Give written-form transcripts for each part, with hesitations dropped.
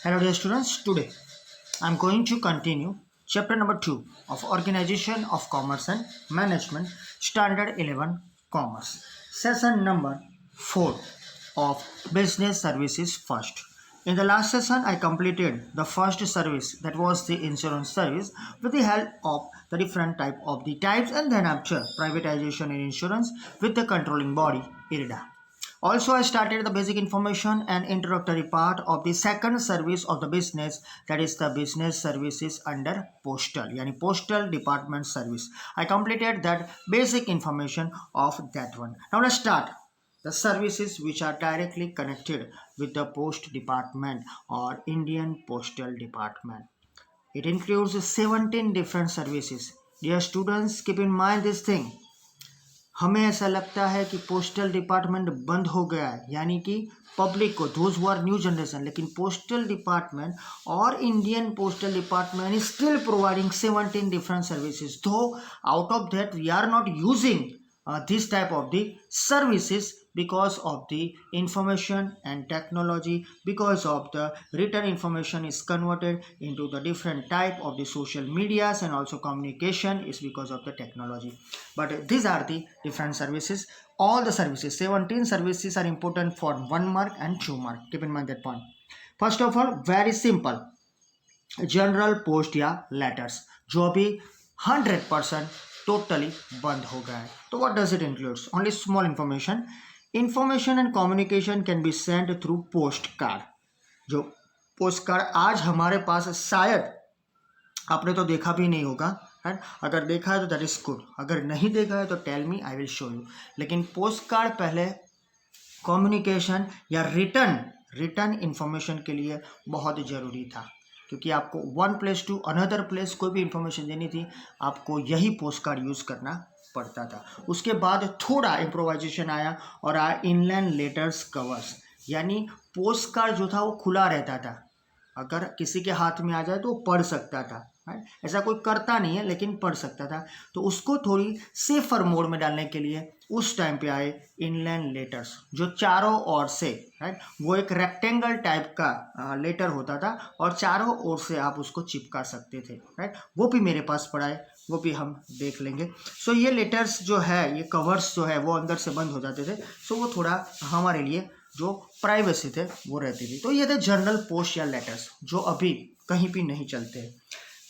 Hello dear students, today I am going to continue chapter number 2 of Organization of Commerce and Management Standard 11 Commerce, session number 4 of Business Services First. In the last session, I completed the first service, that was the insurance service, with the help of the different types, and then after privatization in insurance with the controlling body IRDA. Also, I started the basic information and introductory part of the second service of the business, that is the business services under postal, yani postal department service. I completed that basic information of that one. Now let's start the services which are directly connected with the post department or Indian Postal Department. It includes 17 different services. Dear students, keep in mind this thing. हमें ऐसा लगता है कि postal department बंद हो गया है, यानी कि पब्लिक को, those who are new generation, लेकिन पोस्टल डिपार्टमेंट और Indian postal department is still providing 17 different services. दो out of that we are not using this type of the services because of the information and technology, because of the written information is converted into the different type of the social medias, and also communication is because of the technology. But these are the different services. All the services, 17 services, are important for 1 mark and 2 mark. Keep in mind that point. First of all, very simple, general post या letters, जो अभी 100% totally बंद हो गया है. तो what does it includes? Only small information and communication can be send through post card. जो post card आज हमारे पास, शायद आपने तो देखा भी नहीं होगा, है. अगर देखा है तो दैट इज गुड, अगर नहीं देखा है तो tell me, I will show you. लेकिन पोस्ट कार्ड पहले कम्युनिकेशन या रिटर्न इंफॉर्मेशन के लिए बहुत ज़रूरी था, क्योंकि आपको one place to another place कोई भी इंफॉर्मेशन देनी थी, आपको यही पोस्ट कार्ड यूज़ करना पड़ता था. उसके बाद थोड़ा इम्प्रोवाइजेशन आया और आया इनलैंड लेटर्स कवर्स, यानी पोस्ट कार्ड जो था वो खुला रहता था, अगर किसी के हाथ में आ जाए तो वो पढ़ सकता था. ऐसा कोई करता नहीं है, लेकिन पढ़ सकता था. तो उसको थोड़ी सेफर मोड में डालने के लिए उस टाइम पे आए इनलैंड लेटर्स, जो चारों ओर से, राइट, वो एक रेक्टेंगल टाइप का लेटर होता था और चारों ओर से आप उसको चिपका सकते थे, राइट. वो भी मेरे पास पड़ा है, वो भी हम देख लेंगे. सो ये लेटर्स जो है, ये कवर्स जो है, वो अंदर से बंद हो जाते थे. सो वो थोड़ा हमारे लिए जो प्राइवेसी थे वो रहती थी. तो ये थे जनरल पोस्ट या लेटर्स, जो अभी कहीं भी नहीं चलते हैं.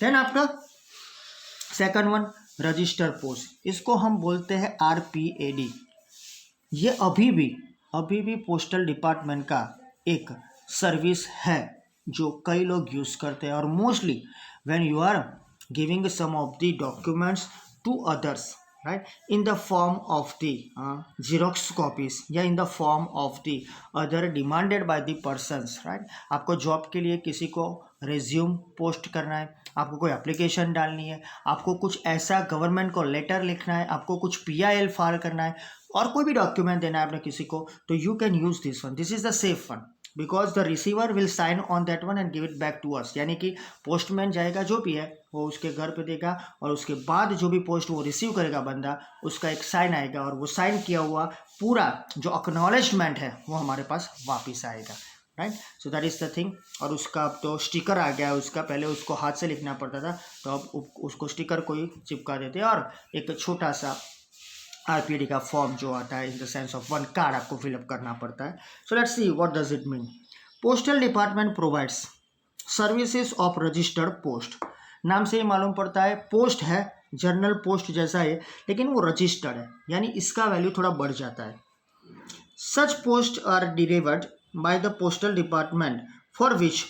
Then after second one, register post, इसको हम बोलते हैं RPAD. ये अभी भी पोस्टल डिपार्टमेंट का एक सर्विस है जो कई लोग यूज़ करते हैं. और mostly when you are giving some of the documents to others, right, in the form of the xerox copies या in the form of the other demanded by the persons, right. आपको job के लिए किसी को resume post करना है, आपको कोई एप्लीकेशन डालनी है, आपको कुछ ऐसा गवर्नमेंट को लेटर लिखना है, आपको कुछ PIL फाइल करना है, और कोई भी डॉक्यूमेंट देना है आपने किसी को, तो you can use this one. This is the safe one, because the receiver will sign on that one and give it back to us. यानी कि पोस्टमैन जाएगा, जो भी है वो उसके घर पे देगा, और उसके बाद जो भी पोस्ट वो रिसीव करेगा बंदा, उसका एक साइन आएगा, और वो साइन किया हुआ पूरा जो अक्नॉलेजमेंट है वो हमारे पास वापस आएगा, right. So that is the thing. और उसका अब तो स्टिकर आ गया है उसका, पहले उसको हाथ से लिखना पड़ता था, तो अब उसको स्टिकर को ही चिपका देते हैं, और एक छोटा सा RPAD का फॉर्म जो आता है, इन the sense of one card, आपको फिलअप करना पड़ता है. So let's see what does it mean. Postal department provides services of registered post. नाम से ही मालूम पड़ता है, पोस्ट है, जनरल पोस्ट जैसा है, लेकिन वो रजिस्टर्ड है, यानी इसका वैल्यू थोड़ा बढ़ जाता है. Such post are delivered by the postal department for which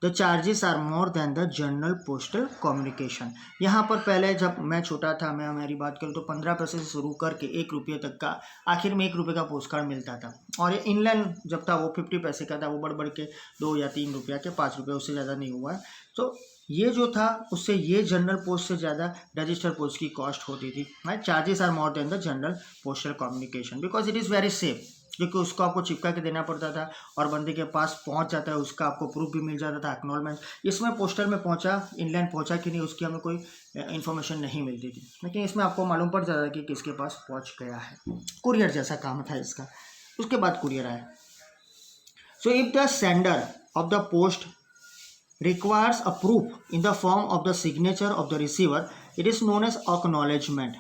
the charges are more than the general postal communication. यहाँ पर पहले जब मैं छोटा था, मैं मेरी बात करूँ तो 15 पैसे से शुरू करके 1 रुपये तक का, आखिर में 1 रुपये का पोस्ट कार्ड मिलता था. और ये इनलैंड जब था वो 50 पैसे का था, वो बढ़ के 2 या 3 रुपया के 5 रुपये, उससे ज़्यादा नहीं हुआ है. तो ये जो था, उससे ये जनरल पोस्ट से ज़्यादा रजिस्टर पोस्ट की कॉस्ट होती थी, right. Charges are more than the general postal communication because it is very safe, क्योंकि उसको आपको चिपका के देना पड़ता था, और बंदे के पास पहुंच जाता है, उसका आपको प्रूफ भी मिल जाता था, एक्नॉलेजमेंट. इसमें पोस्टल में पहुंचा, इनलैंड पहुंचा कि नहीं, उसकी हमें कोई इन्फॉर्मेशन नहीं मिलती थी, लेकिन इसमें आपको मालूम पड़ जाता था कि किसके पास पहुंच गया है. कुरियर जैसा काम था इसका. उसके बाद कुरियर आया. So if the sender of the post requires a proof in the form of the signature of the receiver, it is known as acknowledgement.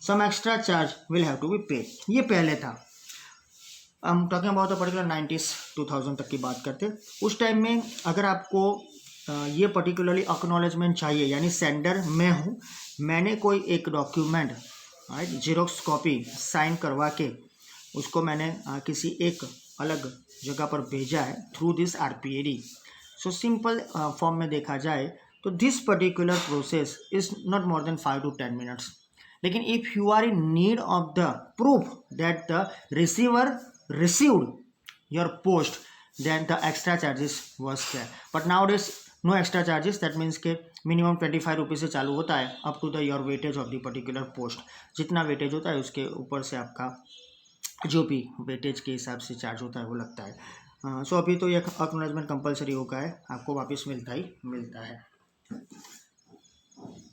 Some extra charge will have to be paid. ये पहले था. हम talking about the particular 90s 2000 तक की बात करते. उस time में अगर आपको ये पर्टिकुलरली अक्नॉलेजमेंट चाहिए, यानी सेंडर मैं हूँ, मैंने कोई एक डॉक्यूमेंट जीरोक्स कॉपी साइन करवा के उसको मैंने किसी एक अलग जगह पर भेजा है through this RPAD. So simple form में देखा जाए तो this particular process is not more than 5 to 10 minutes. लेकिन if you are in need of the proof that the receiver received your post, then the extra charges was there. But nowadays no extra charges. That means के minimum 25 rupees से चालू होता है up to the your weightage of the particular post. जितना weightage होता है उसके ऊपर से आपका जो भी वेटेज के हिसाब से चार्ज होता है वो लगता है. सो अभी तो ये एक्नॉलेजमेंट कंपलसरी हो गया है, आपको वापस मिलता ही मिलता है.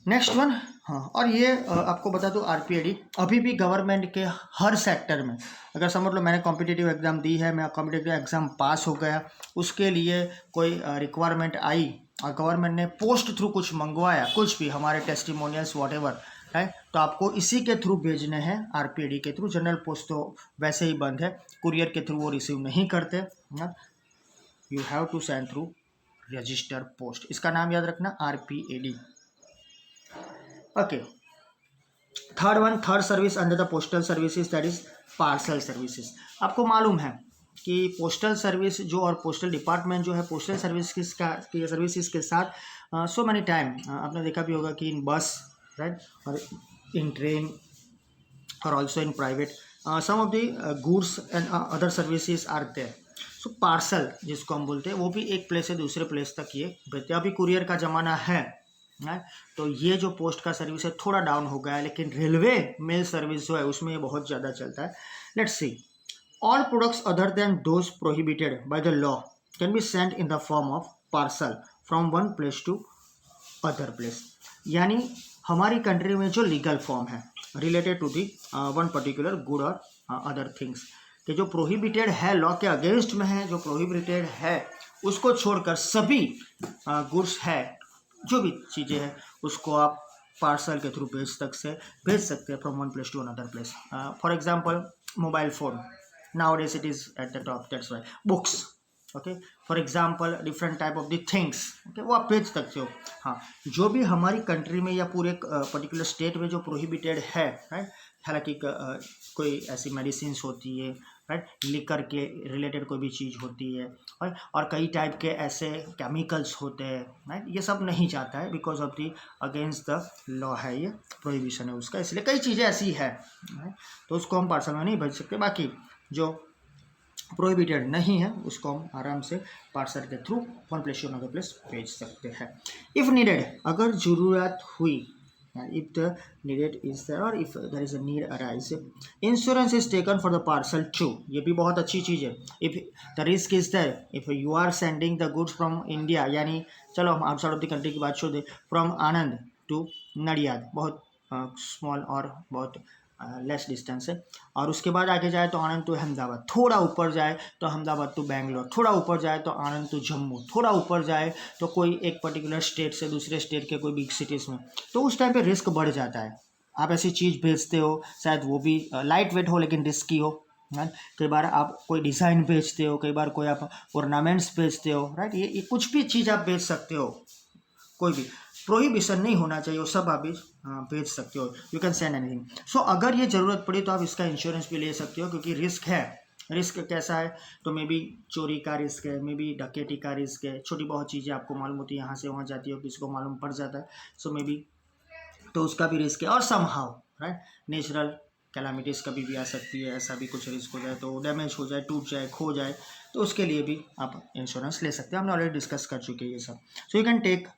Next one. हाँ, और ये आपको बता दूँ RPAD अभी भी गवर्नमेंट के हर सेक्टर में, अगर समझ लो मैंने कॉम्पिटिटिव एग्ज़ाम दी है, मैं कॉम्पिटिटिव एग्ज़ाम पास हो गया, उसके लिए कोई रिक्वायरमेंट आई और गवर्नमेंट ने पोस्ट थ्रू कुछ मंगवाया, कुछ भी हमारे टेस्टिमोनियल्स वॉट एवर है, तो आपको इसी के थ्रू भेजने हैं RPAD के थ्रू. जनरल पोस्ट तो वैसे ही बंद है, कुरियर के थ्रू वो रिसीव नहीं करते. You have to send through register post. इसका नाम याद रखना RPAD. Okay. Third service under the postal services, that is parcel services. आपको मालूम है कि पोस्टल सर्विस जो और पोस्टल डिपार्टमेंट जो है पोस्टल सर्विसेज के साथ सो मैनी टाइम आपने देखा भी होगा कि इन बस राइट और इन ट्रेन और also in private some of the goods and other services are there. So parcel जिसको हम बोलते हैं वो भी एक प्लेस से दूसरे प्लेस तक ये भेजते हैं. अभी कुरियर का ज़माना है, तो ये जो पोस्ट का सर्विस है थोड़ा डाउन हो गया है, लेकिन रेलवे मेल सर्विस जो है उसमें ये बहुत ज़्यादा चलता है. Let's see. All products other than those prohibited by the law can be sent in the form of parcel from one place to other place. यानी हमारी कंट्री में जो लीगल फॉर्म है related to the one particular good और other things, कि जो prohibited है law के अगेंस्ट में है, जो प्रोहिबिटेड है उसको छोड़कर सभी गुड्स है, जो भी चीज़ें हैं उसको आप पार्सल के थ्रू भेज सकते हैं from one place to another place. For example mobile phone, nowadays it is at the top, that's why. Books, okay, for example different type of the things, okay, वो आप भेज सकते हो. हाँ, जो भी हमारी कंट्री में या पूरे पर्टिकुलर स्टेट में जो प्रोहिबिटेड है, राइट, हालांकि कोई ऐसी मेडिसिन्स होती है, राइट, लिकर के रिलेटेड कोई भी चीज़ होती है, और कई टाइप के ऐसे केमिकल्स होते हैं, राइट, ये सब नहीं जाता है because of the against the law है, ये प्रोहिबिशन है उसका, इसलिए कई चीज़ें ऐसी है, तो उसको हम पार्सल में नहीं भेज सकते. बाकी जो प्रोहिबिटेड नहीं है उसको हम आराम से पार्सल के through one place to another place भेज सकते हैं. इफ़ नीडेड, अगर ज़रूरत हुई, if the needed is there or if there is a need arise, insurance is taken for the parcel too. ये भी बहुत अच्छी चीज़ है. if the risk is there, if you are sending the goods from India, यानी चलो हम outside of the country की बात छोड़ दें, फ्रॉम आनंद टू नडियाद, बहुत स्मॉल और बहुत लेस डिस्टेंस है, और उसके बाद आगे जाए तो आनंद टू अहमदाबाद, थोड़ा ऊपर जाए तो अहमदाबाद टू बेंगलोर, थोड़ा ऊपर जाए तो आनंद टू जम्मू, थोड़ा ऊपर जाए तो कोई एक पर्टिकुलर स्टेट से दूसरे स्टेट के कोई बिग सिटीज़ में, तो उस टाइम पे रिस्क बढ़ जाता है. आप ऐसी चीज़ भेजते हो, शायद वो भी लाइट वेट हो लेकिन रिस्की हो. कई बार आप कोई डिज़ाइन बेचते हो, कई बार कोई आप ऑर्नामेंट्स बेचते हो, राइट, ये कुछ भी चीज़ आप बेच सकते हो, कोई भी प्रोहिबिशन नहीं होना चाहिए, वो सब आप भेज सकते हो. You can send anything. So अगर ये ज़रूरत पड़ी तो आप इसका इंश्योरेंस भी ले सकते हो, क्योंकि रिस्क है. रिस्क कैसा है, तो मे बी चोरी का रिस्क है, मे बी डकैती का रिस्क है, छोटी बहुत चीज़ें आपको मालूम होती है, यहाँ से वहाँ जाती हो, किसी को मालूम पड़ जाता है, सो मे बी तो उसका भी रिस्क है. और समहाउ, राइट, नेचुरल कैलामिटीज़ कभी भी आ सकती है, ऐसा भी कुछ रिस्क हो जाए तो डैमेज हो जाए, टूट जाए, खो जाए, तो उसके लिए भी आप इंश्योरेंस ले सकते हैं. हमने ऑलरेडी डिस्कस कर चुके हैं ये सब. So you can take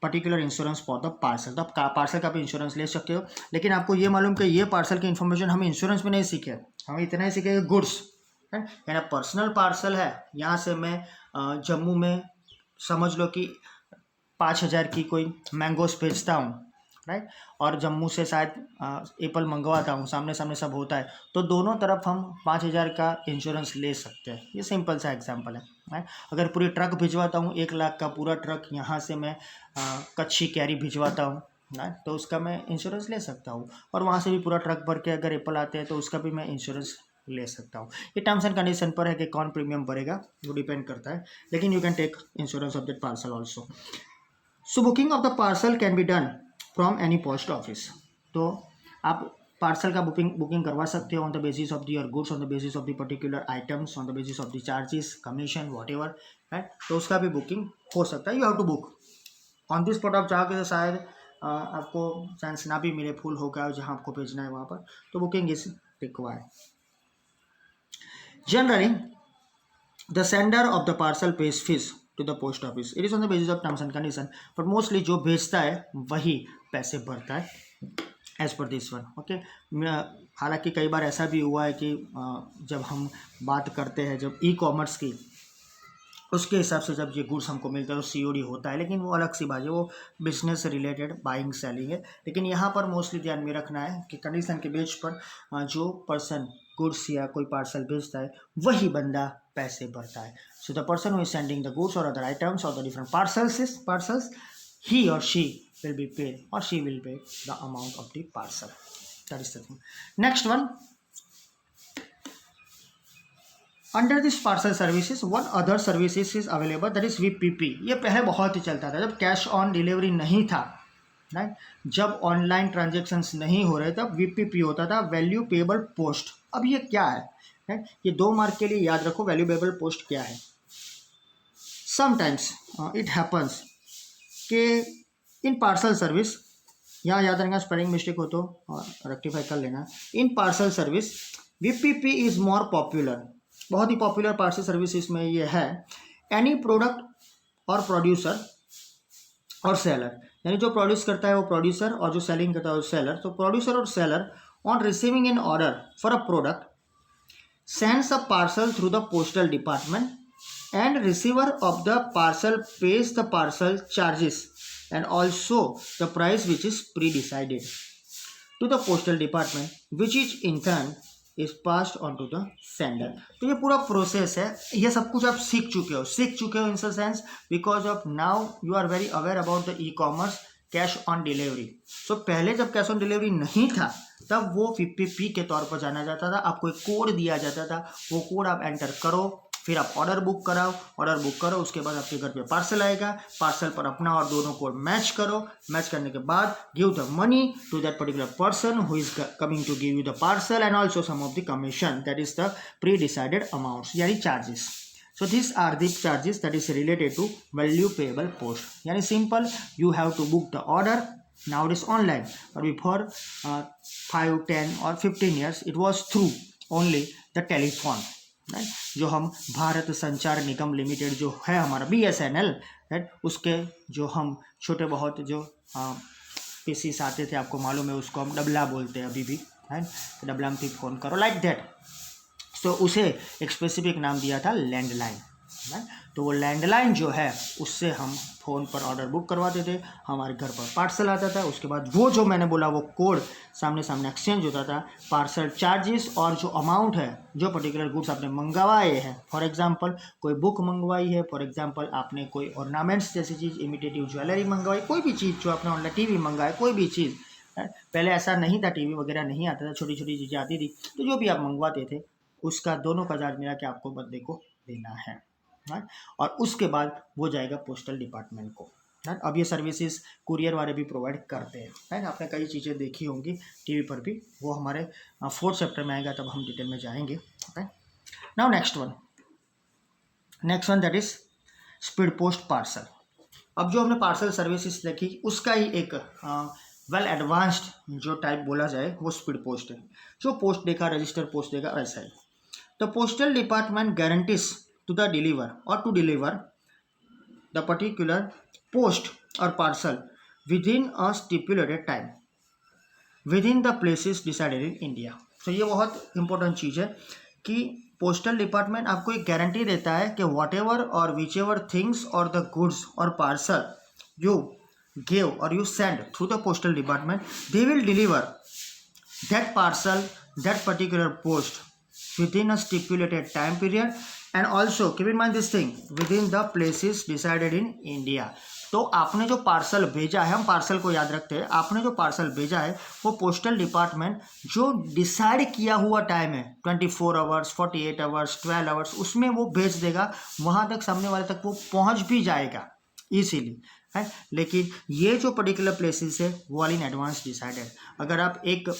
particular insurance for the parcel. तो आप पार्सल का भी इंश्योरेंस ले सकते हो, लेकिन आपको ये मालूम कि ये पार्सल की इन्फॉर्मेशन हमें इंश्योरेंस में नहीं सीखे, हमें इतना ही सीखे गुड्स, यानी पर्सनल पार्सल है. यहाँ से मैं जम्मू में समझ लो कि 5000 की कोई मैंगोस बेचता हूँ, राइट। और जम्मू से शायद एप्पल मंगवाता हूँ, सामने सामने सब होता है, तो दोनों तरफ हम 5,000 का इंश्योरेंस ले सकते हैं। ये सिंपल सा एग्जांपल है, राइट। अगर पूरी ट्रक भिजवाता हूँ, 1 लाख का पूरा ट्रक यहाँ से मैं कच्छी कैरी भिजवाता हूँ, राइट, तो उसका मैं इंश्योरेंस ले सकता हूँ। और वहाँ से भी पूरा ट्रक भर के अगर एप्पल आते हैं तो उसका भी मैं इंश्योरेंस ले सकता हूँ। ये टर्म्स एंड कंडीशन पर है कि कौन प्रीमियम भरेगा, वो डिपेंड करता है, लेकिन you can take insurance of that parcel also. So booking of the parcel can be done from any post office. तो आप पार्सल का बुकिंग करवा सकते हो on the basis of the your goods, on the basis of the particular items, on the basis of the charges, commission, whatever, right. तो उसका भी booking हो सकता है। You have to book on this spot. आप जाके तो शायद आपको चांस ना भी मिले, फुल होगा जहाँ आपको भेजना है वहाँ पर, तो booking is required. Generally the sender of the parcel pays fees to the post office, it is on the basis of terms and condition, but mostly जो भेजता है वही पैसे भरता है as per this one, okay. हालांकि कई बार ऐसा भी हुआ है कि जब हम बात करते हैं जब ई कॉमर्स की, उसके हिसाब से जब ये गुड्स हमको मिलता है तो COD होता है, लेकिन वो अलग सी बात है, वो बिजनेस रिलेटेड बाइंग सेलिंग है। लेकिन यहाँ पर मोस्टली ध्यान में रखना है कि कंडीशन के बेस पर जो पर्सन गुड्स या कोई पार्सल भेजता है वही बंदा पैसे भरता है। So the person who is sending the goods और अदर आइटम्स और the different parcels he or she will be paid or she will pay the amount of the parcel. That is the thing. Next one, under this parcel services one other services is available, that is VPP. ये पहले बहुत ही चलता था जब cash on delivery नहीं था, right, जब online transactions नहीं हो रहे तब VPP होता था, वैल्यू पेएबल पोस्ट। अब ये क्या है, राइट, ये 2 मार्क के लिए याद रखो वैल्यू पेएबल पोस्ट क्या है। समटाइम्स इट हैपन्स कि इन पार्सल सर्विस, यहाँ याद रखना स्पेलिंग मिस्टेक हो तो रेक्टिफाई कर लेना। In parcel service VPP is more popular, बहुत ही पॉपुलर पार्सल सर्विस इसमें ये है। एनी प्रोडक्ट और प्रोड्यूसर और सेलर, यानी जो प्रोड्यूस करता है वो प्रोड्यूसर और जो सेलिंग करता है वो सेलर। तो प्रोड्यूसर और seller on receiving N order for a product sends a parcel through the postal department and receiver of the parcel pays the parcel charges and also the price which is pre-decided to the postal department, which is in turn is passed on to the sender. तो ये पूरा process है, ये सब कुछ आप सीख चुके हो in the sense because of now you are very aware about the e commerce cash on delivery. So पहले जब कैश ऑन डिलीवरी नहीं था तब वो VPP के तौर पर जाना जाता था, आपको एक कोड दिया जाता था, वो कोड आप एंटर करो, फिर आप ऑर्डर बुक करो, उसके बाद आपके घर पे पार्सल आएगा, पार्सल पर अपना और दोनों को मैच करो, मैच करने के बाद give the money to that particular person who is coming to give you the parcel and also some of the commission, that is the pre decided amounts, यानी charges. So these are the charges that is related to value payable post. यानी simple, you have to book the order. Now it is online, but before 5, 10 or 15 years it was through only the telephone. Right, जो हम भारत संचार निगम limited जो है हमारा BSNL, right, उसके जो हम छोटे बहुत जो पीसीस आते थे, आपको मालूम है उसको हम डबला बोलते हैं अभी भी, राइट, डबला में फ़ोन करो लाइक दैट। सो उसे एक स्पेसिफिक नाम दिया था लैंडलाइन, राइट। तो वो लैंडलाइन जो है उससे हम फ़ोन पर ऑर्डर बुक करवाते थे, हमारे घर पर पार्सल आता था, उसके बाद वो जो मैंने बोला वो कोड सामने सामने एक्सचेंज होता था, पार्सल चार्जेस और जो अमाउंट है जो पर्टिकुलर गुड्स आपने मंगवाए हैं, फॉर एग्जांपल कोई बुक मंगवाई है, फॉर एग्जांपल आपने कोई ऑर्नामेंट्स जैसी चीज़, इमिटेटिव ज्वेलरी मंगवाई, कोई भी चीज़ जो आपने ऑनलाइन TV मंगाए, कोई भी चीज़, पहले ऐसा नहीं था, TV वगैरह नहीं आता था, छोटी छोटी चीज़ें आती थी, तो जो भी आप मंगवाते थे उसका दोनों का चार्ज मिला के आपको बंदे को देना है, राइट, और उसके बाद वो जाएगा पोस्टल डिपार्टमेंट को, राइट। अब ये सर्विसेज कुरियर वाले भी प्रोवाइड करते हैं, राइट, आपने कई चीज़ें देखी होंगी TV पर भी, वो हमारे 4th चैप्टर में आएगा तब हम डिटेल में जाएंगे, right. Now next one that is speed post parcel. अब जो हमने पार्सल सर्विसेज देखी उसका ही एक वेल एडवांस्ड जो टाइप बोला जाए वो स्पीड पोस्ट है। जो पोस्ट देखा, रजिस्टर पोस्ट देखा, वैसा है। The postal department guarantees to the deliver और to deliver the particular post और parcel within a stipulated time within the places decided in India. तो ये बहुत इंपॉर्टेंट चीज़ है कि पोस्टल डिपार्टमेंट आपको एक गारंटी देता है कि वॉट एवर और विच एवर थिंग्स और द गुड्स और parcel you give or you send through the postal department, they will deliver that parcel, that particular post within a stipulated time period, and also keep in mind this thing, within the places decided in India. तो आपने जो parcel भेजा है, हम parcel को याद रखते हैं, आपने जो पार्सल भेजा है वो पोस्टल डिपार्टमेंट जो डिसाइड किया हुआ टाइम है 24 आवर्स, 48 आवर्स, 12 आवर्स, उसमें वो भेज देगा, वहाँ तक सामने वाले तक वो पहुँच भी जाएगा इजीली, है। लेकिन ये जो पर्टिकुलर प्लेसेस है वो ऑल इन एडवांस डिसाइडेड। अगर आप एक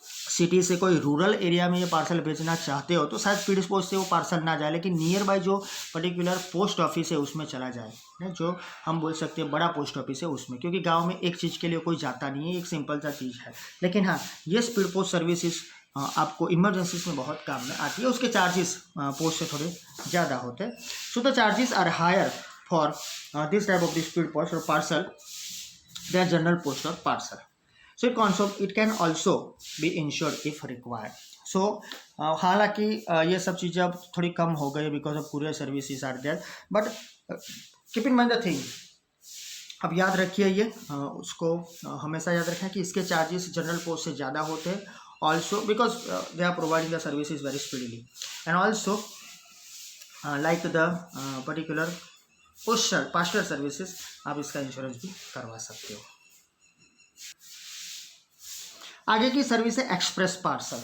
सिटी से कोई रूरल एरिया में ये पार्सल भेजना चाहते हो तो शायद स्पीड पोस्ट से वो पार्सल ना जाए, लेकिन नियर बाय जो पर्टिकुलर पोस्ट ऑफिस है उसमें चला जाए, जो हम बोल सकते हैं बड़ा पोस्ट ऑफिस है उसमें, क्योंकि गांव में एक चीज़ के लिए कोई जाता नहीं है, एक सिंपल सा चीज़ है। लेकिन हाँ, ये स्पीड पोस्ट सर्विसेज आपको इमरजेंसीज में बहुत काम में आती है। उसके चार्जेस पोस्ट से थोड़े ज़्यादा होते हैं। So the charges are higher for this type of the speed post और पार्सल दैन जनरल पोस्ट और parcel. So it can also be insured if required. So हालांकि ये सब चीज़ें अब थोड़ी कम हो गई because of courier services are there, but keep in mind the thing, अब याद रखिए ये उसको हमेशा याद रखें कि इसके चार्जेस जनरल पोस्ट से ज़्यादा होते हैं, also because they are providing the services very speedly, and also like the particular postal services आप इसका इंश्योरेंस भी करवा सकते हो। आगे की सर्विस है एक्सप्रेस पार्सल।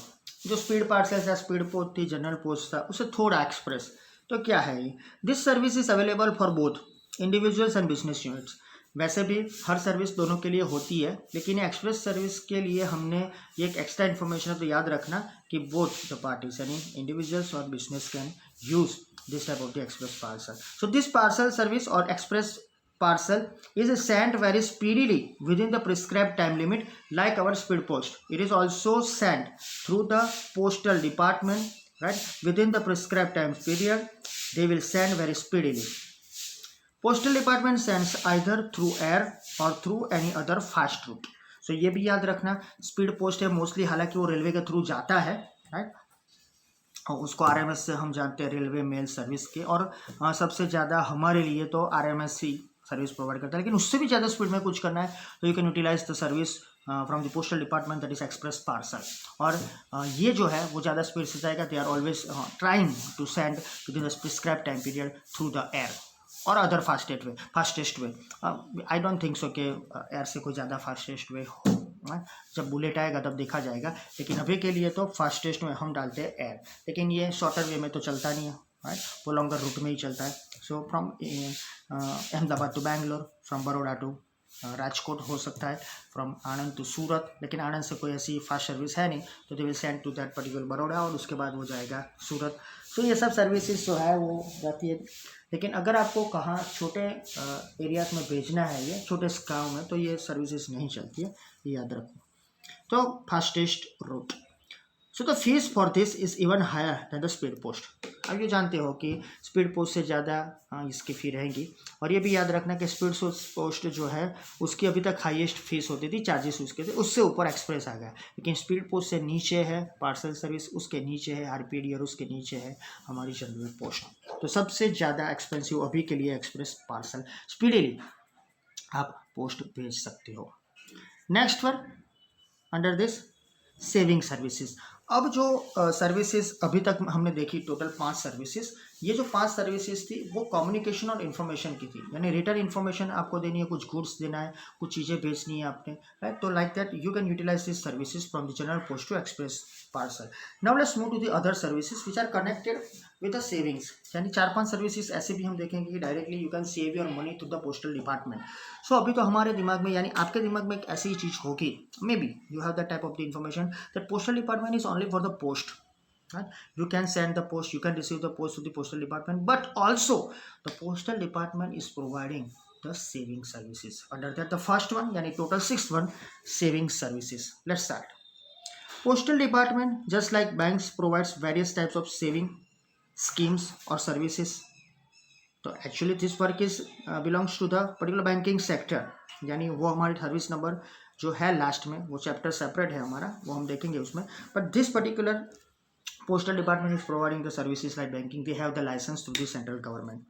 जो स्पीड पार्सल था, स्पीड पोस्ट थी, जनरल पोस्ट था, उससे थोड़ा एक्सप्रेस। तो क्या है ये? This service is available for both individuals and business units. वैसे भी हर सर्विस दोनों के लिए होती है, लेकिन एक्सप्रेस सर्विस के लिए हमने ये एक एक्स्ट्रा इन्फॉर्मेशन है, तो याद रखना कि बोथ द पार्टीज यानी इंडिविजुअल्स और business can use this type of the express parcel. So this parcel service और express parcel is sent very speedily within the prescribed time limit, like our speed post. It is also sent through the postal department, right, within the prescribed time period. They will send very speedily. Postal department sends either through air or through any other fast route. So ये भी याद रखना, speed post है mostly, हालांकि वो railway के through जाता है, राइट, और उसको आरएमएस से हम जानते हैं रेलवे मेल सर्विस के, और सबसे ज़्यादा हमारे लिए तो आरएमएस ही सर्विस प्रोवाइड करता है। लेकिन उससे भी ज़्यादा स्पीड में कुछ करना है तो you can utilise the service from the postal department, that is express parcel. और ये जो है वो ज़्यादा स्पीड से जाएगा, they are always trying to send within the prescribe time period through the air और other fastest way. I don't think so कि एयर से कोई ज़्यादा फास्टेस्ट वे हो, जब बुलेट आएगा तब देखा जाएगा, लेकिन अभी के लिए तो फास्टेस्ट में हम डालते हैं एयर। लेकिन ये शॉर्टर वे में तो चलता नहीं है, राइट, वो लॉन्गर रूट में ही चलता है। So from Ahmedabad to Bangalore, from Baroda to Rajkot हो सकता है, फ्रॉम आनंद टू सूरत, लेकिन आनंद से कोई ऐसी फास्ट सर्विस है नहीं, तो they will send to that particular Baroda और उसके बाद वो जाएगा सूरत। सो ये सब सर्विसेज जो है वो जाती है। लेकिन अगर आपको कहाँ छोटे एरियाज में भेजना है, ये छोटे गाँव में, तो ये सर्विसेज नहीं चलती है, ये याद रखो। तो fastest route, so the fees for this is even higher than the speed post. अब ये जानते हो कि स्पीड पोस्ट से ज़्यादा इसकी फ़ी रहेगी, और ये भी याद रखना कि स्पीड पोस्ट जो है उसकी अभी तक हाईएस्ट फीस होती थी, चार्जेस उसके थे, उससे ऊपर एक्सप्रेस आ गया। लेकिन स्पीड पोस्ट से नीचे है पार्सल सर्विस, उसके नीचे है आरपीडी और उसके नीचे है हमारी जनरल पोस्ट। तो सबसे ज़्यादा एक्सपेंसिव अभी के लिए एक्सप्रेस पार्सल, स्पीडली आप पोस्ट भेज सकते हो। Next one under this saving services. अब जो सर्विसेज अभी तक हमने देखी, टोटल 5 सर्विसेज, ये जो 5 सर्विसेज थी वो कम्युनिकेशन और इन्फॉर्मेशन की थी, यानी रिटर्न इन्फॉर्मेशन आपको देनी है, कुछ गुड्स देना है, कुछ चीज़ें बेचनी है आपने, राइट। तो like that you can utilize this services from the general post to express parcel. Now let's move to the other services which are connected with the savings, यानी 4-5 सर्विसेज ऐसे भी हम देखेंगे कि directly you can save your money through the postal department. So अभी तो हमारे दिमाग में, यानी आपके दिमाग में एक ऐसी चीज़ होगी, may be you have that type of the information that postal department is only for the post, right? You can send the post, you can receive the post to the postal department, but also the postal department is providing the saving services. Under that, the first one, yani total 6th one, saving services. Let's start. Postal department, just like banks, provides various types of saving schemes or services. तो actually this work is belongs to the particular banking sector, यानी वो हमारी service number जो है last में, वो chapter separate है हमारा, वो हम देखेंगे उसमें। But this particular postal department is providing the services like banking, they have the license through the central government.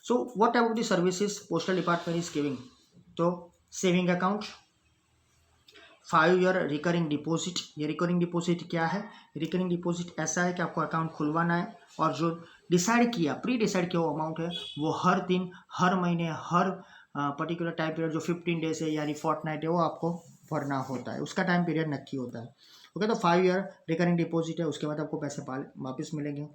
So what about the services postal department is giving? तो saving account, 5 year recurring deposit. ये recurring deposit क्या है? Recurring deposit ऐसा है कि आपको account खुलवाना है और जो डिसाइड किया, प्री डिसाइड किया वो अमाउंट है वो हर दिन, हर महीने, हर पर्टिकुलर टाइम पीरियड जो 15 डेज है यानी फोर्टनाइट है वो आपको भरना होता है, उसका टाइम पीरियड नक्की होता है। ओके, तो 5 ईयर रिकरिंग डिपॉजिट है, उसके बाद आपको पैसे वापस मिलेंगे।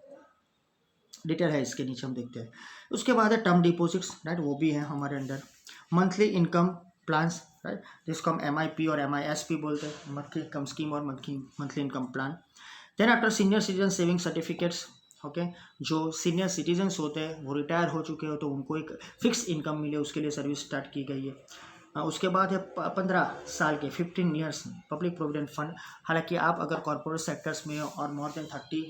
डिटेल है इसके नीचे, हम देखते हैं। उसके बाद है टर्म डिपॉजिट्स, राइट, वो भी है हमारे अंदर। मंथली इनकम प्लान्स, राइट, जिसको हम MIP और MISP बोलते हैं, मंथली इनकम स्कीम और monthly income plan. Then after senior citizen saving certificates, okay, जो सीनियर सिटीजन्स होते हैं वो रिटायर हो चुके हो तो उनको एक फिक्स इनकम मिले, उसके लिए सर्विस स्टार्ट की गई है। उसके बाद है 15 साल के 15 ईयर्स पब्लिक प्रोविडेंट फंड। हालांकि आप अगर कॉर्पोरेट सेक्टर्स में हो और more than 30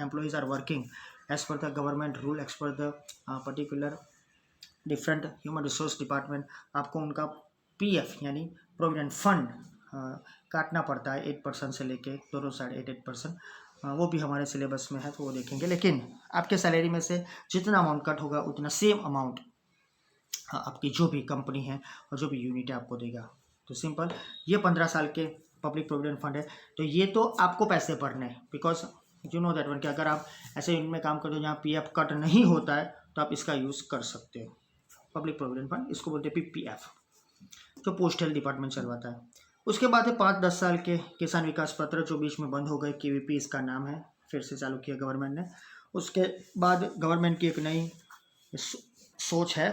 employees are working as per the government rule, as per the particular different human resource department, आपको उनका PF यानी प्रोविडेंट फंड काटना पड़ता है 8% से लेके दोनों साइड 8%। वो भी हमारे सिलेबस में है तो वो देखेंगे, लेकिन आपके सैलरी में से जितना अमाउंट कट होगा उतना सेम अमाउंट आपकी जो भी कंपनी है और जो भी यूनिट है आपको देगा। तो सिंपल, ये 15 साल के पब्लिक प्रोविडेंट फंड है, तो ये तो आपको पैसे भरने हैं, because you know that one कि अगर आप ऐसे यूनिट में काम करते हो जहाँ PF कट नहीं होता है तो आप इसका यूज़ कर सकते हो। पब्लिक प्रोविडेंट फंड इसको बोलते हैं PPF, जो पोस्टल डिपार्टमेंट चलवाता है। उसके बाद है 5-10 साल के किसान विकास पत्र, जो बीच में बंद हो गए, KVP इसका नाम है, फिर से चालू किया गवर्नमेंट ने। उसके बाद गवर्नमेंट की एक नई सोच है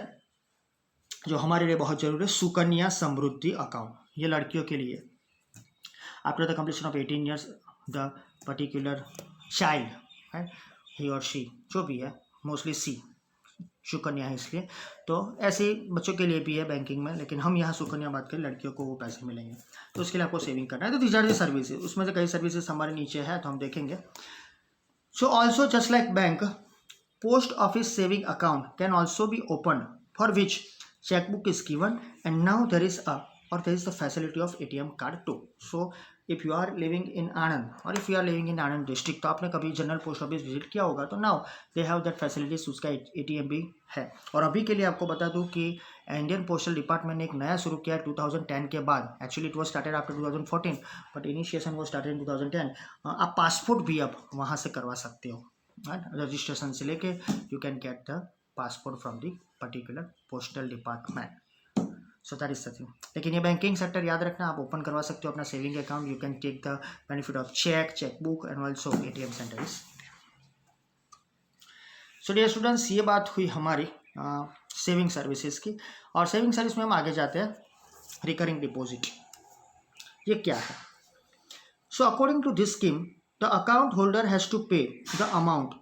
जो हमारे लिए बहुत जरूरी है, सुकन्या समृद्धि अकाउंट। ये लड़कियों के लिए after the completion of 18 years the particular child, right, he और शी, जो भी है, मोस्टली सी सुकन्या है इसलिए, तो ऐसे बच्चों के लिए भी है बैंकिंग में, लेकिन हम यहाँ सुकन्या बात करें, लड़कियों को वो पैसे मिलेंगे, तो उसके लिए आपको सेविंग करना है। तो दीज आर द सर्विसेज, उसमें से कई सर्विसेज हमारे नीचे है तो हम देखेंगे। So also just like bank, post office saving account can also be open for which checkbook is given, and now there is the facility of ATM card too. So if you are living in Anand or if you are living in Anand district, तो आपने कभी general post office visit किया होगा, तो now they have that facilities, उसका ATM भी है। और अभी के लिए आपको बता दूं कि इंडियन पोस्टल डिपार्टमेंट ने एक नया शुरू किया 2010 के बाद। Actually it was started after 2014 but initiation was started in 2010। आप पासपोर्ट भी अब वहाँ से करवा सकते हो, रजिस्ट्रेशन से लेके you can get the passport from the particular postal department. So that is the thing. लेकिन ये बैंकिंग सेक्टर याद रखना, आप ओपन करवा सकते हो अपना saving account, you can take the benefit of chequebook and also ATM centre is. So dear students, ये बात हुई हमारी सेविंग सर्विसेज की, और सेविंग सर्विस में हम आगे जाते हैं। रिकरिंग डिपॉजिट ये क्या है? So according to this scheme the account holder has to pay the amount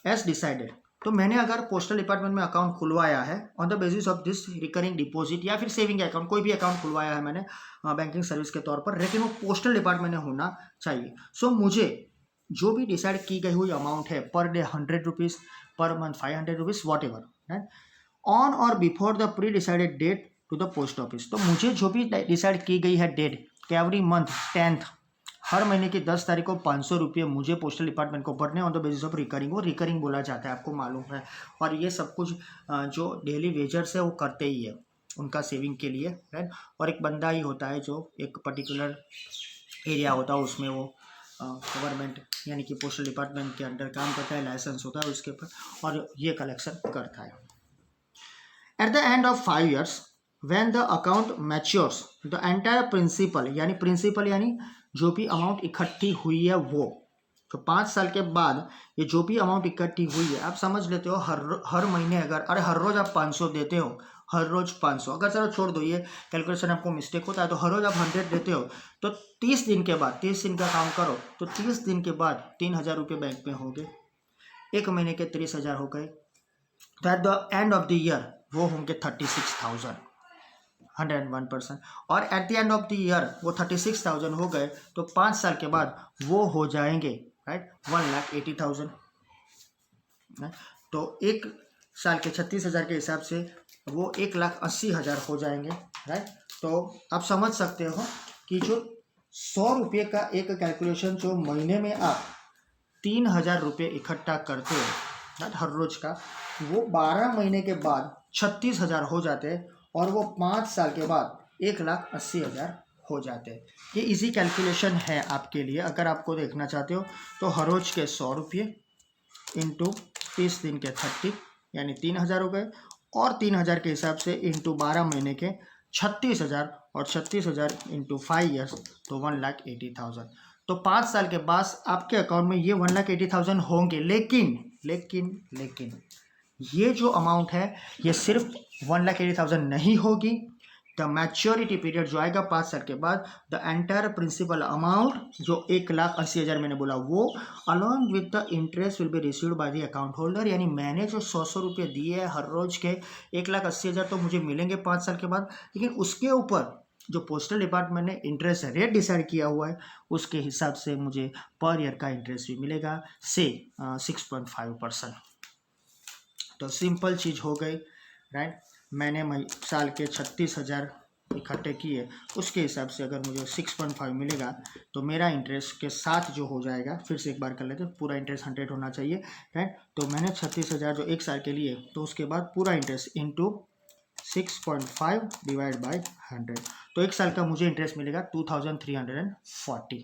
as decided. तो मैंने अगर पोस्टल डिपार्टमेंट में अकाउंट खुलवाया है on the basis of this recurring deposit या फिर सेविंग अकाउंट, कोई भी अकाउंट खुलवाया है मैंने बैंकिंग सर्विस के तौर पर, लेकिन वो पोस्टल डिपार्टमेंट में होना चाहिए। सो मुझे जो भी डिसाइड की गई हुई अमाउंट है, per day 100 rupees, per month 500 rupees, whatever, right, on or before the pre decided date to the post office. तो मुझे जो भी डिसाइड की गई है डेट, एवरी मंथ 10th, हर महीने की 10 तारीख को 500 रुपये मुझे पोस्टल डिपार्टमेंट को भरने on the basis of recurring. वो रिकरिंग बोला जाता है, आपको मालूम है। और ये सब कुछ जो डेली वेजर्स है वो करते ही है उनका सेविंग के लिए, राइट। और एक बंदा ही होता है जो एक पर्टिकुलर एरिया होता है उसमें वो गवर्नमेंट यानी कि पोस्टल डिपार्टमेंट के अंडर काम करता है, लाइसेंस होता है उसके ऊपर, और ये कलेक्शन करता है। At the end of 5 years when the account matures the entire principal यानी जो भी अमाउंट इकट्ठी हुई है वो, तो 5 साल के बाद ये जो भी अमाउंट इकट्ठी हुई है, आप समझ लेते हो हर महीने, अगर हर रोज आप 500 देते हो, हर रोज 500, अगर चलो छोड़ दो ये कैलकुलेशन आपको मिस्टेक होता है, तो हर रोज आप 100 देते हो, तो 30 दिन के बाद, 30 दिन का काम करो, तो 30 दिन के बाद 3000 रुपये बैंक में हो गए, एक महीने के 30,000 हो गए, तो at the end of the year वो होंगे 36,000, 101%। और at the end of the year वो 36,000 हो गए, तो 5 साल के बाद वो हो जाएंगे, राइट, 1,80,000। तो एक साल के 36,000 के हिसाब से वो 1,80,000 हो जाएंगे, राइट। तो आप समझ सकते हो कि जो 100 रुपये का एक कैलकुलेशन, जो महीने में आप 3,000 रुपये इकट्ठा करते हो, राइट, हर रोज का, वो 12 महीने के बाद 36,000 हो जाते हैं, और वो 5 साल के बाद 1,80,000 हो जाते हैं। ये इजी कैलकुलेशन है आपके लिए, अगर आपको देखना चाहते हो तो हर रोज के 100 रुपये इंटू 30 दिन के 30 यानी 3,000 हो गए, और 3,000 के हिसाब से इंटू 12 महीने के 36,000, और 36,000 इंटू 5 ईयर्स तो 1,80,000। तो 5 साल के बाद आपके अकाउंट में ये 1,80,000 होंगे। लेकिन लेकिन लेकिन ये जो अमाउंट है ये सिर्फ 1,80,000 नहीं होगी। द मैच्योरिटी पीरियड जो आएगा 5 साल के बाद, द एंटायर प्रिंसिपल अमाउंट जो 1,80,000 मैंने बोला वो along with the interest will be received by the account holder. यानी मैंने जो 100 रुपये दिए हैं हर रोज के 1,80,000 तो मुझे मिलेंगे 5 साल के बाद, लेकिन उसके ऊपर जो पोस्टल डिपार्टमेंट ने इंटरेस्ट रेट डिसाइड किया हुआ है उसके हिसाब से मुझे पर ईयर का इंटरेस्ट भी मिलेगा से 6.5%। तो सिंपल चीज़ हो गई, राइट। मैंने साल के 36,000 इकट्ठे किए, उसके हिसाब से अगर मुझे 6.5 मिलेगा तो मेरा इंटरेस्ट के साथ जो हो जाएगा, फिर से एक बार कर लेते हैं, पूरा इंटरेस्ट 100 होना चाहिए, राइट। तो मैंने 36,000 जो एक साल के लिए, तो उसके बाद पूरा इंटरेस्ट इंटू 6.5 डिवाइड बाई 100, तो एक साल का मुझे इंटरेस्ट मिलेगा 2,340।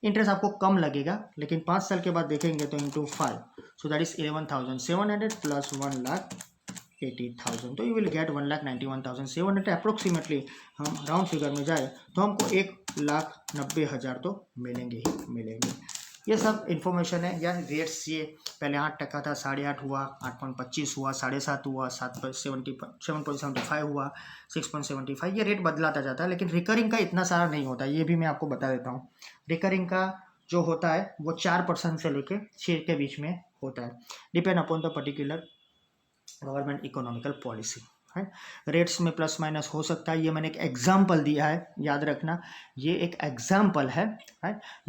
इंटरेस्ट आपको कम लगेगा, लेकिन 5 साल के बाद देखेंगे तो into 5, so that is 11,700 plus 1,80,000, तो यू विल गेट 1,91,700 अप्रोक्सीमेटली। हम राउंड फिगर में जाए तो हमको 1,90,000 तो मिलेंगे ही मिलेंगे। ये सब इन्फॉर्मेशन है यार। रेट्स ये पहले 8% था, 8.5 हुआ, 8.25 हुआ, 7.5 हुआ, 7.75 हुआ, 6.75, ये रेट बदलाता जाता है, लेकिन रिकरिंग का इतना सारा नहीं होता, ये भी मैं आपको बता देता हूँ। रिकरिंग का जो होता है वो 4% से लेके 6 के बीच में होता है, depend upon the particular government economical policy, है। रेट्स में प्लस माइनस हो सकता है, ये मैंने एक एग्जाम्पल दिया है, याद रखना ये एक एग्जाम्पल है,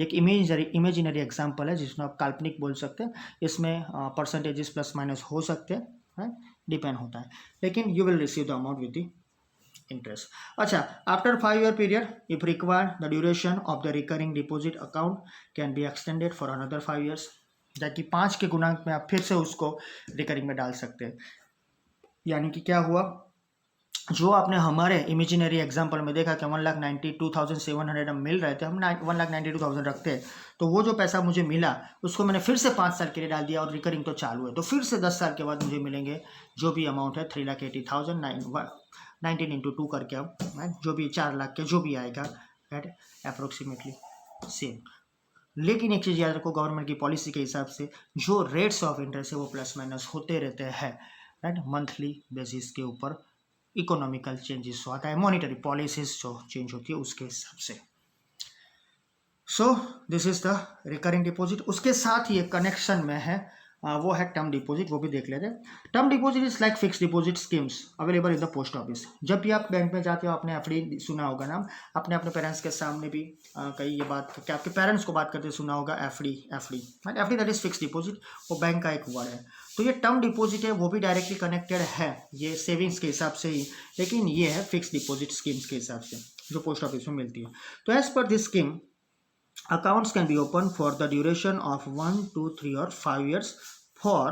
एक इमेजिनरी एग्जाम्पल है जिसमें आप काल्पनिक बोल सकते हैं। इसमें परसेंटेजेस प्लस माइनस हो सकते हैं, डिपेंड होता है, लेकिन you will receive the amount with the interest. अच्छा, after 5 year period if required the duration of the recurring deposit account can be extended for another 5 years, ताकि 5 के गुणांक में आप फिर से उसको रिकरिंग में डाल सकते हैं। यानी कि क्या हुआ, जो आपने हमारे इमेजिनरी एग्जाम्पल में देखा कि 1,92,700 हम मिल रहे थे, हम 1,92,000 रखते हैं, तो वो जो पैसा मुझे मिला उसको मैंने फिर से 5 साल के लिए डाल दिया और रिकरिंग तो चालू है, तो फिर से 10 साल के बाद मुझे मिलेंगे जो भी अमाउंट है 3,80,000, 19 इंटू 2 करके अब जो भी 4 लाख के जो भी आएगा, राइट, अप्रोक्सीमेटली सेम। लेकिन एक चीज़ याद रखो, गवर्नमेंट की पॉलिसी के हिसाब से जो रेट्स ऑफ इंटरेस्ट है वो प्लस माइनस होते रहते हैं, राइट, मंथली बेसिस के ऊपर इकोनॉमिकल चेंजेस जो आता है, मॉनिटरी पॉलिसीज जो चेंज होती है उसके हिसाब से। So this is the recurring deposit. उसके साथ ही एक कनेक्शन में है वो है टर्म डिपॉजिट, वो भी देख लेते हैं। Term deposit is like fix deposit schemes available in the post office. जब भी आप बैंक में जाते हो, आपने एफडी सुना होगा नाम, आपने अपने पेरेंट्स के सामने भी कहीं ये बात कि आपके पेरेंट्स को बात करते सुना होगा, FD that is fix deposit, वो बैंक का एक वर्ड है। तो ये टर्म डिपॉजिट है, वो भी डायरेक्टली कनेक्टेड है ये सेविंग्स के हिसाब से ही, लेकिन ये है फिक्स डिपॉजिट स्कीम्स के हिसाब से जो पोस्ट ऑफिस में मिलती है। तो as per this scheme accounts can be opened for the duration of 1, 2, 3 or 5 years for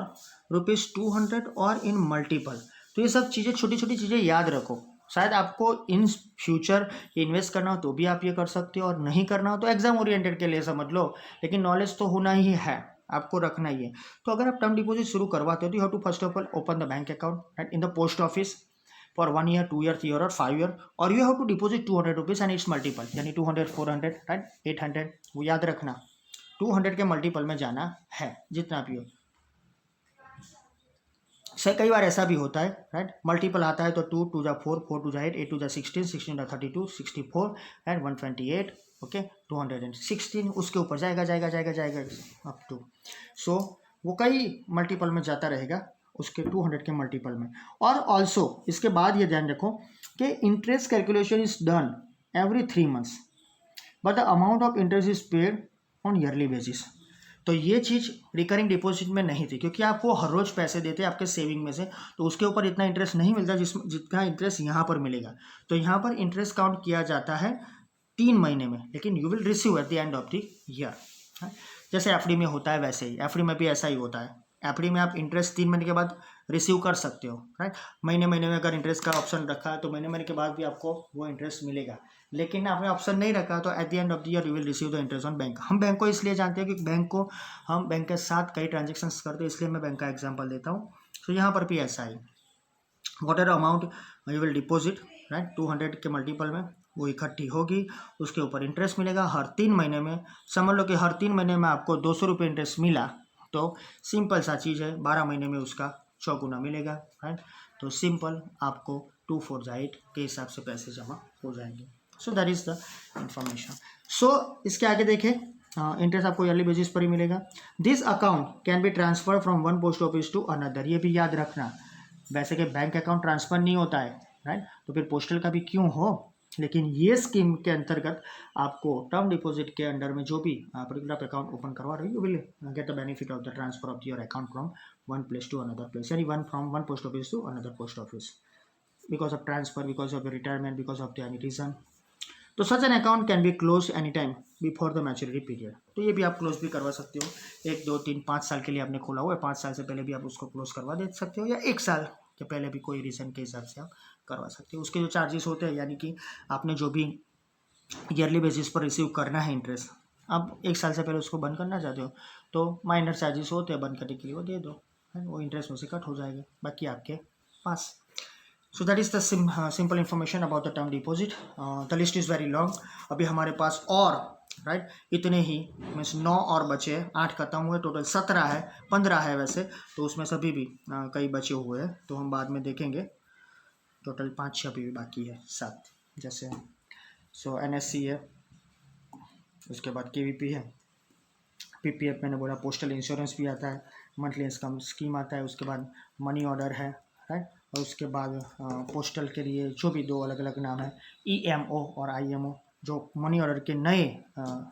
₹200 और in multiple। तो ये सब चीज़ें, छोटी छोटी चीज़ें याद रखो, शायद आपको इन फ्यूचर इन्वेस्ट करना हो तो भी आप ये कर सकते हो, और नहीं करना हो तो एग्जाम ओरिएंटेड के लिए समझ लो, लेकिन नॉलेज तो होना ही है, आपको रखना ही है। तो अगर आप टर्म डिपॉजिट शुरू करवाते हो तो you have to first of all open the bank account in the post office for 1 year, 2 year, 3 year or 5 year, or you have to deposit 200 rupees and its multiple, यानी 200, 400, right, 800, वो याद रखना 200 के multiple में जाना है जितना भी हो। सर कई बार ऐसा भी होता है, राइट, मल्टीपल आता है तो 2 2 जा 4, 4 2 जा 8, 8 2 जा 16, 16 जा 32, 64 एंड 128, ओके, 216 उसके ऊपर जाएगा जाएगा जाएगा जाएगा अप टू, सो वो कई मल्टीपल में जाता रहेगा उसके 200 के मल्टीपल में। और ऑल्सो इसके बाद ये ध्यान रखो कि interest calculation is done every 3 months, but the amount of interest is paid on yearly basis. तो ये चीज़ रिकरिंग डिपॉजिट में नहीं थी, क्योंकि आप वो हर रोज पैसे देते हैं आपके सेविंग में से, तो उसके ऊपर इतना इंटरेस्ट नहीं मिलता जितना इंटरेस्ट यहाँ पर मिलेगा। तो यहाँ पर इंटरेस्ट काउंट किया जाता है 3 महीने में, लेकिन you will receive at the end of the year. जैसे एफडी में होता है वैसे ही, एफडी में भी ऐसा ही होता है, एफडी में आप इंटरेस्ट 3 महीने के बाद रिसीव कर सकते हो, राइट। महीने महीने में अगर इंटरेस्ट का ऑप्शन रखा है तो महीने महीने के बाद भी आपको वो इंटरेस्ट मिलेगा। लेकिन आपने ऑप्शन नहीं रखा तो at the end of the year you will receive the interest on bank. हम बैंक को इसलिए जानते हैं कि हम बैंक के साथ कई ट्रांजेक्शन्स करते हैं, इसलिए मैं बैंक का एग्जाम्पल देता हूँ। तो यहाँ पर भी ऐसा ही, whatever amount you will deposit, right, 200 के मल्टीपल में वो इकट्ठी होगी, उसके ऊपर इंटरेस्ट मिलेगा हर 3 महीने में। समझ लो कि हर 3 महीने में आपको 200 रुपये इंटरेस्ट मिला, तो सिंपल सा चीज़ है, 12 महीने में उसका 6 गुना मिलेगा, राइट। तो सिंपल आपको 2 4 8 के हिसाब से पैसे जमा हो जाएंगे। So that is the information. So इसके आगे देखें, इंटरेस्ट आपको ईयरली बेसिस पर ही मिलेगा। This account can be transfer from one post office to another. ये भी याद रखना, वैसे कि बैंक अकाउंट ट्रांसफर नहीं होता है, राइट, तो फिर पोस्टल का भी क्यों हो, लेकिन ये स्कीम के अंतर्गत आपको टर्म डिपॉजिट के अंडर में जो भी पर्टिकुलर अकाउंट ओपन करवा रही है, you will get the benefit of the transfer of your account from one place to another place, यानी from one post office to another post office, because of transfer, because of retirement, because of the any reason. तो such an account can be close any time before the maturity period. तो ये भी आप close भी करवा सकते हो, 1 2 3 5 साल के लिए आपने खोला हुआ है, 5 साल से पहले भी आप उसको क्लोज करवा दे सकते हो, या 1 साल के पहले भी कोई रीज़न के हिसाब से आप करवा सकते हो। उसके जो चार्जेस होते हैं, यानी कि आपने जो भी ईयरली बेसिस पर रिसीव करना है इंटरेस्ट, आप 1 साल से पहले उसको बंद करना चाहते हो तो माइनर चार्जेस होते हैं, बंद करने के लिए वो दे दो, वो इंटरेस्ट में से कट हो जाएगा, बाकी आपके पास। So that is the simple information about the term deposit. The list is very long, अभी हमारे पास और राइट इतने ही मीन्स 9 और बचे हैं, 8 खत्म हुए, टोटल 17 है, 15 है वैसे, तो उसमें सभी भी कई बचे हुए हैं, तो हम बाद में देखेंगे। टोटल 5-6 अभी भी बाकी है, 7 जैसे। सो NSC है, उसके बाद KVP है, PPF मैंने बोला, पोस्टल इंश्योरेंस भी आता है, मंथली इनकम स्कीम आता है, उसके बाद मनी ऑर्डर है, राइट, और उसके बाद पोस्टल के लिए जो भी 2 अलग अलग नाम है, EMO और IMO, जो मनी ऑर्डर के नए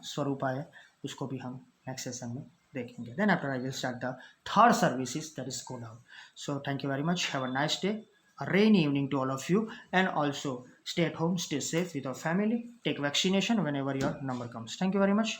स्वरूप आए, उसको भी हम नेक्स्ट सेशन में देखेंगे। Then after I will start the third services, that is code out. So thank you very much, have a nice day, a rainy evening to all of you, and also stay at home, stay safe with your family, take vaccination whenever your number comes. Thank you very much.